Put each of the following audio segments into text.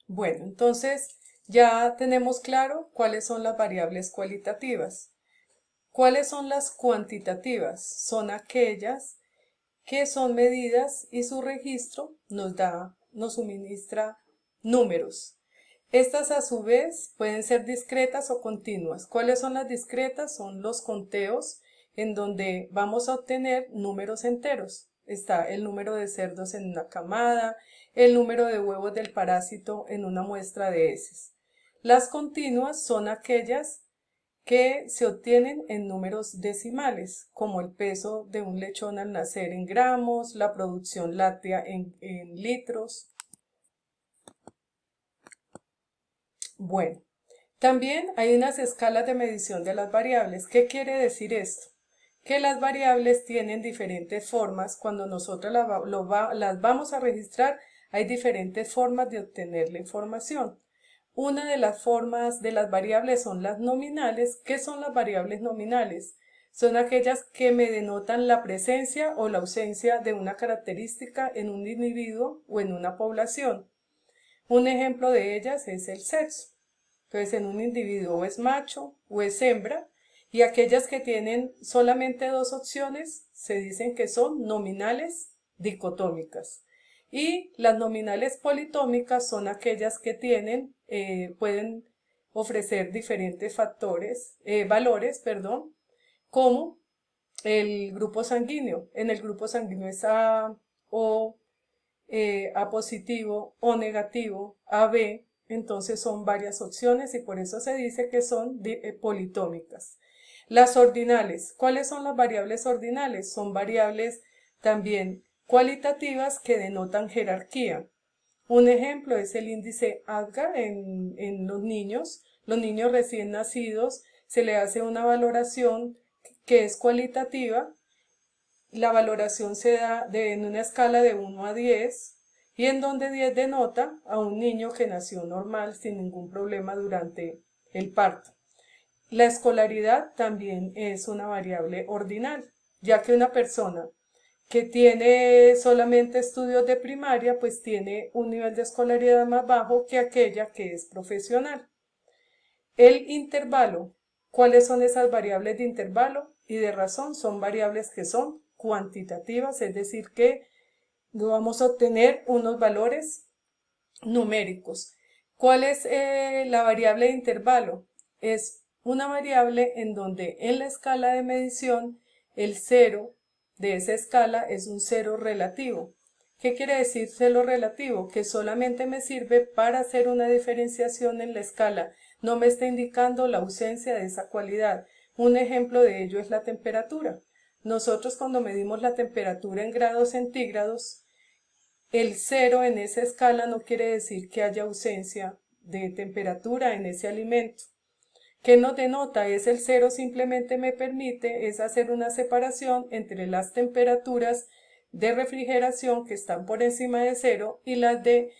Bueno, entonces ya tenemos claro cuáles son las variables cualitativas. ¿Cuáles son las cuantitativas? Son aquellas que son medidas y su registro nos suministra números. Estas a su vez pueden ser discretas o continuas. ¿Cuáles son las discretas? Son los conteos en donde vamos a obtener números enteros. Está el número de cerdos en una camada, el número de huevos del parásito en una muestra de heces. Las continuas son aquellas que se obtienen en números decimales, como el peso de un lechón al nacer en gramos, la producción láctea en litros. Bueno, también hay unas escalas de medición de las variables. ¿Qué quiere decir esto? Que las variables tienen diferentes formas. Cuando nosotros las vamos a registrar, hay diferentes formas de obtener la información. Una de las formas de las variables son las nominales. ¿Qué son las variables nominales? Son aquellas que me denotan la presencia o la ausencia de una característica en un individuo o en una población. Un ejemplo de ellas es el sexo. Entonces, en un individuo o es macho o es hembra, y aquellas que tienen solamente dos opciones se dicen que son nominales dicotómicas. Y las nominales politómicas son aquellas que pueden ofrecer diferentes valores, perdón, como el grupo sanguíneo. En el grupo sanguíneo es A, O, A positivo o negativo, AB, entonces son varias opciones y por eso se dice que son politómicas. Las ordinales, ¿cuáles son las variables ordinales? Son variables también cualitativas que denotan jerarquía. Un ejemplo es el índice ADGAR en los niños recién nacidos, se le hace una valoración que es cualitativa. La valoración se da en una escala de 1 a 10 y en donde 10 denota a un niño que nació normal sin ningún problema durante el parto. La escolaridad también es una variable ordinal, ya que una persona que tiene solamente estudios de primaria, pues tiene un nivel de escolaridad más bajo que aquella que es profesional. El intervalo. ¿Cuáles son esas variables de intervalo y de razón? Son variables que son cuantitativas, es decir, que vamos a obtener unos valores numéricos. ¿Cuál es la variable de intervalo? Es una variable en donde en la escala de medición el cero de esa escala es un cero relativo. ¿Qué quiere decir cero relativo? Que solamente me sirve para hacer una diferenciación en la escala, no me está indicando la ausencia de esa cualidad. Un ejemplo de ello es la temperatura. Nosotros cuando medimos la temperatura en grados centígrados, el cero en esa escala no quiere decir que haya ausencia de temperatura en ese alimento. ¿Qué nos denota? Es el cero simplemente me permite es hacer una separación entre las temperaturas de refrigeración que están por encima de cero y las de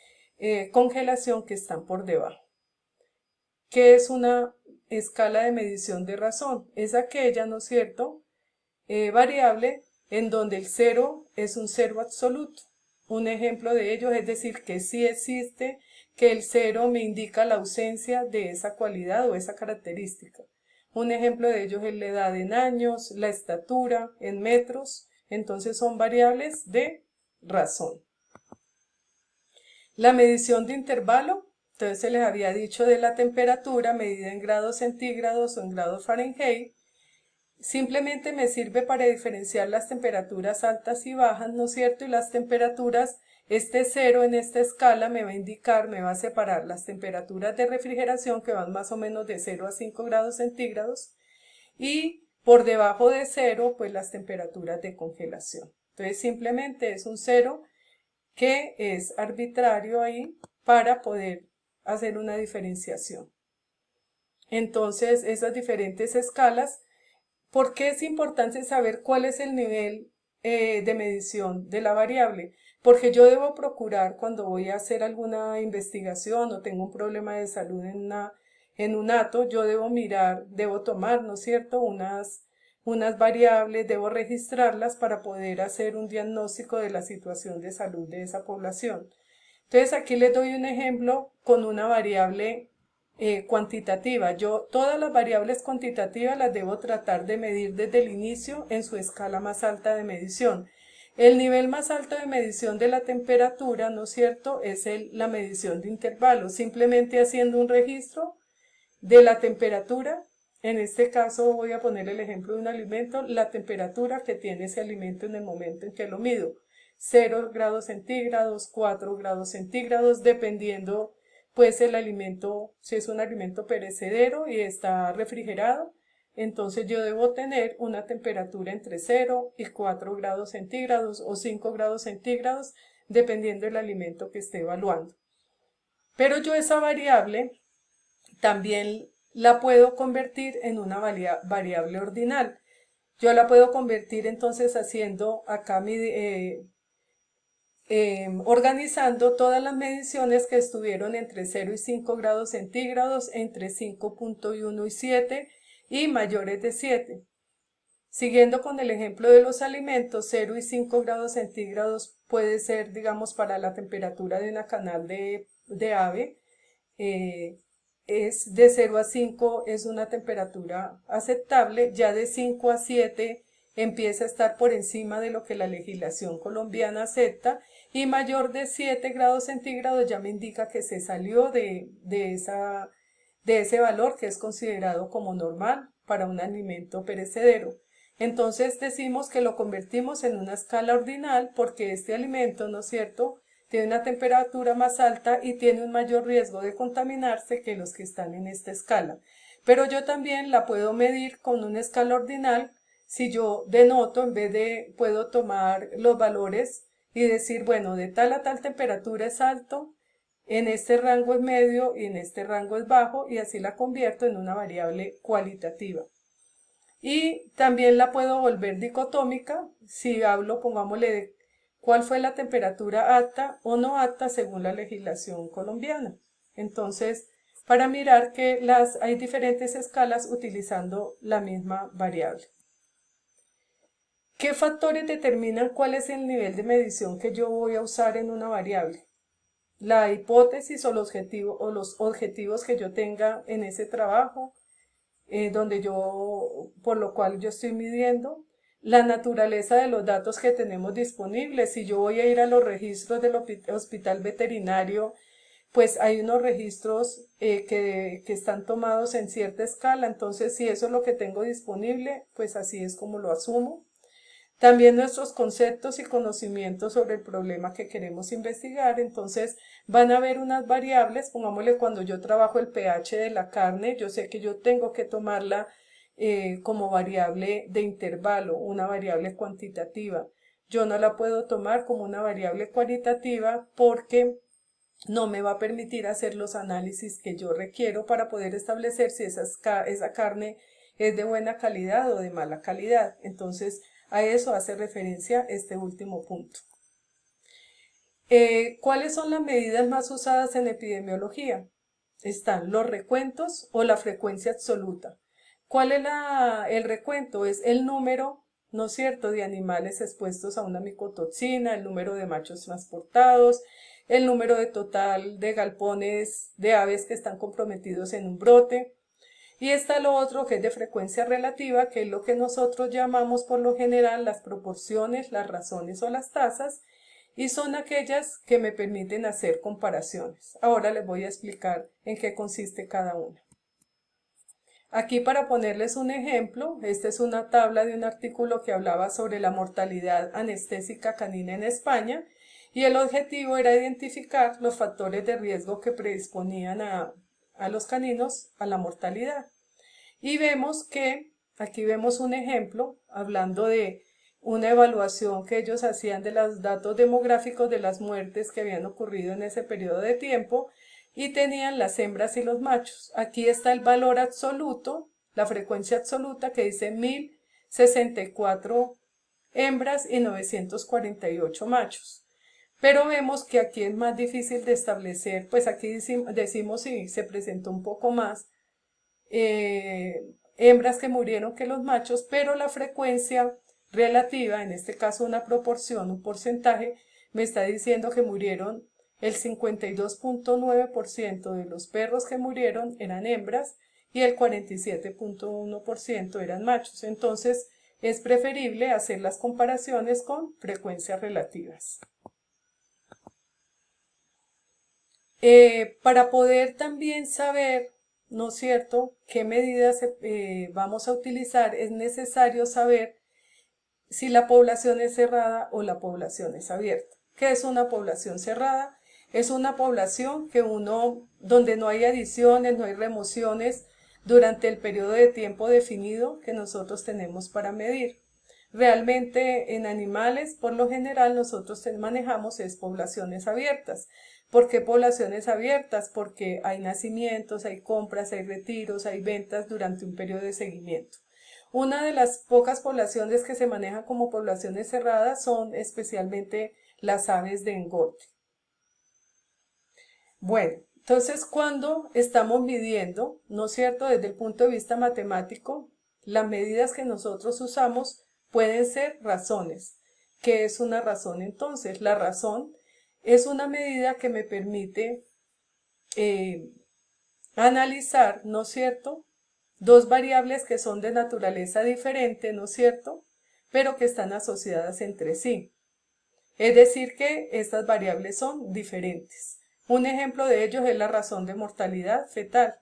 congelación que están por debajo. ¿Qué es una escala de medición de razón? Es aquella, ¿no es cierto?, variable en donde el cero es un cero absoluto. Un ejemplo de ello es decir que sí existe, que el cero me indica la ausencia de esa cualidad o esa característica. Un ejemplo de ello es la edad en años, la estatura en metros, entonces son variables de razón. La medición de intervalo, entonces se les había dicho de la temperatura medida en grados centígrados o en grados Fahrenheit. Simplemente me sirve para diferenciar las temperaturas altas y bajas, ¿no es cierto? Y las temperaturas, este cero en esta escala me va a indicar, me va a separar las temperaturas de refrigeración que van más o menos de 0 a 5 grados centígrados y por debajo de cero, pues las temperaturas de congelación. Entonces simplemente es un cero que es arbitrario ahí para poder hacer una diferenciación. Entonces esas diferentes escalas. ¿Por qué es importante saber cuál es el nivel de medición de la variable? Porque yo debo procurar cuando voy a hacer alguna investigación o tengo un problema de salud en un hato, yo debo mirar, debo tomar, ¿no es cierto?, unas variables, debo registrarlas para poder hacer un diagnóstico de la situación de salud de esa población. Entonces aquí les doy un ejemplo con una variable cuantitativa. Yo todas las variables cuantitativas las debo tratar de medir desde el inicio en su escala más alta de medición. El nivel más alto de medición de la temperatura, ¿no es cierto?, es la medición de intervalos, simplemente haciendo un registro de la temperatura. En este caso voy a poner el ejemplo de un alimento, la temperatura que tiene ese alimento en el momento en que lo mido. 0 grados centígrados, 4 grados centígrados, dependiendo pues el alimento, si es un alimento perecedero y está refrigerado, entonces yo debo tener una temperatura entre 0 y 4 grados centígrados o 5 grados centígrados, dependiendo del alimento que esté evaluando. Pero yo esa variable también la puedo convertir en una variable ordinal. Yo la puedo convertir entonces haciendo acá organizando todas las mediciones que estuvieron entre 0 y 5 grados centígrados, entre 5.1 y 7 y mayores de 7. Siguiendo con el ejemplo de los alimentos, 0 y 5 grados centígrados puede ser, digamos, para la temperatura de una canal de ave. Es de 0 a 5 es una temperatura aceptable, ya de 5 a 7 empieza a estar por encima de lo que la legislación colombiana acepta, y mayor de 7 grados centígrados ya me indica que se salió de ese valor que es considerado como normal para un alimento perecedero. Entonces decimos que lo convertimos en una escala ordinal porque este alimento, ¿no es cierto?, tiene una temperatura más alta y tiene un mayor riesgo de contaminarse que los que están en esta escala. Pero yo también la puedo medir con una escala ordinal si yo denoto, en vez de, puedo tomar los valores y decir, bueno, de tal a tal temperatura es alto, en este rango es medio y en este rango es bajo, y así la convierto en una variable cualitativa. Y también la puedo volver dicotómica si hablo, pongámosle, de cuál fue la temperatura apta o no apta según la legislación colombiana. Entonces, para mirar que hay diferentes escalas utilizando la misma variable. ¿Qué factores determinan cuál es el nivel de medición que yo voy a usar en una variable? La hipótesis o los objetivos que yo tenga en ese trabajo, por lo cual yo estoy midiendo, la naturaleza de los datos que tenemos disponibles. Si yo voy a ir a los registros del hospital veterinario, pues hay unos registros que están tomados en cierta escala, entonces si eso es lo que tengo disponible, pues así es como lo asumo. También nuestros conceptos y conocimientos sobre el problema que queremos investigar. Entonces van a haber unas variables, pongámosle, cuando yo trabajo el pH de la carne, yo sé que yo tengo que tomarla como variable de intervalo, una variable cuantitativa. Yo no la puedo tomar como una variable cualitativa porque no me va a permitir hacer los análisis que yo requiero para poder establecer si esa carne es de buena calidad o de mala calidad. Entonces, a eso hace referencia este último punto. ¿Cuáles son las medidas más usadas en epidemiología? Están los recuentos o la frecuencia absoluta. ¿Cuál es el recuento? Es el número, ¿no es cierto?, de animales expuestos a una micotoxina, el número de machos transportados, el número de total de galpones de aves que están comprometidos en un brote. Y está lo otro que es de frecuencia relativa, que es lo que nosotros llamamos por lo general las proporciones, las razones o las tasas, y son aquellas que me permiten hacer comparaciones. Ahora les voy a explicar en qué consiste cada una. Aquí, para ponerles un ejemplo, esta es una tabla de un artículo que hablaba sobre la mortalidad anestésica canina en España, y el objetivo era identificar los factores de riesgo que predisponían a los caninos a la mortalidad. Y vemos que, aquí vemos un ejemplo, hablando de una evaluación que ellos hacían de los datos demográficos de las muertes que habían ocurrido en ese periodo de tiempo, y tenían las hembras y los machos. Aquí está el valor absoluto, la frecuencia absoluta, que dice 1064 hembras y 948 machos. Pero vemos que aquí es más difícil de establecer, pues aquí decimos sí, se presentó un poco más hembras que murieron que los machos, pero la frecuencia relativa, en este caso una proporción, un porcentaje, me está diciendo que murieron el 52.9% de los perros que murieron eran hembras y el 47.1% eran machos. Entonces, es preferible hacer las comparaciones con frecuencias relativas. Para poder también saber, ¿no es cierto?, qué medidas vamos a utilizar, es necesario saber si la población es cerrada o la población es abierta. ¿Qué es una población cerrada? Es una población donde no hay adiciones, no hay remociones durante el periodo de tiempo definido que nosotros tenemos para medir. Realmente en animales, por lo general, nosotros manejamos es poblaciones abiertas. ¿Por qué poblaciones abiertas? Porque hay nacimientos, hay compras, hay retiros, hay ventas durante un periodo de seguimiento. Una de las pocas poblaciones que se manejan como poblaciones cerradas son especialmente las aves de engorde. Bueno, entonces cuando estamos midiendo, ¿no es cierto?, desde el punto de vista matemático, las medidas que nosotros usamos pueden ser razones. ¿Qué es una razón entonces? La razón es una medida que me permite analizar, ¿no es cierto?, dos variables que son de naturaleza diferente, ¿no es cierto?, pero que están asociadas entre sí. Es decir, que estas variables son diferentes. Un ejemplo de ellos es la razón de mortalidad fetal.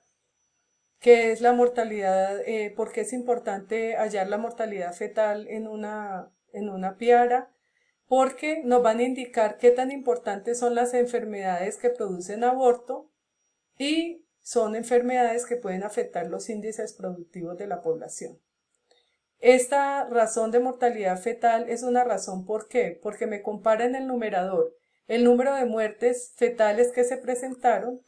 ¿Qué es la mortalidad? ¿Por qué es importante hallar la mortalidad fetal en una piara? Porque nos van a indicar qué tan importantes son las enfermedades que producen aborto y son enfermedades que pueden afectar los índices productivos de la población. Esta razón de mortalidad fetal es una razón, ¿por qué? Porque me compara en el numerador el número de muertes fetales que se presentaron,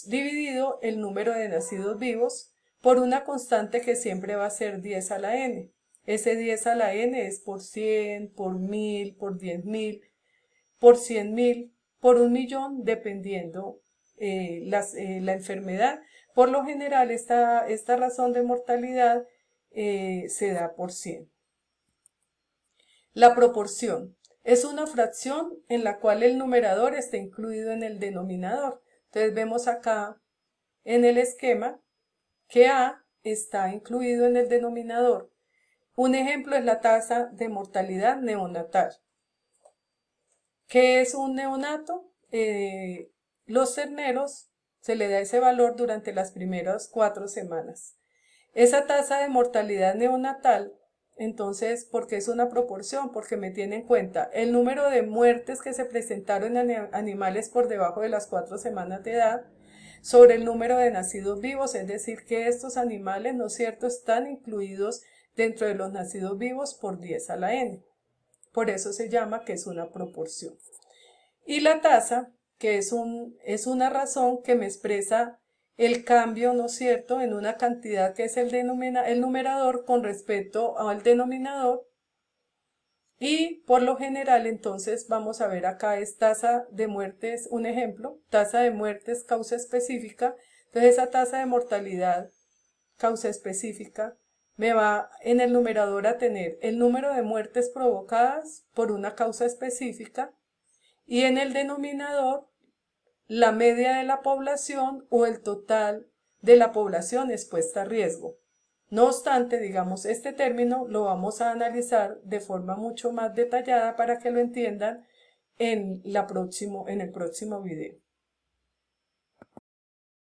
dividido el número de nacidos vivos por una constante que siempre va a ser 10 a la n. Ese 10 a la n es por 100, por 1000, por 10.000, por 100.000, por 1.000.000, dependiendo la enfermedad. Por lo general, esta razón de mortalidad se da por 100. La proporción es una fracción en la cual el numerador está incluido en el denominador. Entonces vemos acá en el esquema que A está incluido en el denominador. Un ejemplo es la tasa de mortalidad neonatal. ¿Qué es un neonato? Los terneros se le da ese valor durante las primeras 4 semanas. Esa tasa de mortalidad neonatal, entonces, ¿por qué es una proporción? Porque me tiene en cuenta el número de muertes que se presentaron en animales por debajo de las 4 semanas de edad sobre el número de nacidos vivos, es decir, que estos animales, ¿no es cierto?, están incluidos dentro de los nacidos vivos por 10 a la n. Por eso se llama que es una proporción. Y la tasa, que es una razón que me expresa el cambio, ¿no es cierto?, en una cantidad que es el numerador con respecto al denominador. Y por lo general, entonces, vamos a ver acá es tasa de muertes, un ejemplo, tasa de muertes causa específica. Entonces esa tasa de mortalidad causa específica me va en el numerador a tener el número de muertes provocadas por una causa específica y en el denominador la media de la población o el total de la población expuesta a riesgo. No obstante, digamos, este término lo vamos a analizar de forma mucho más detallada para que lo entiendan en el próximo video.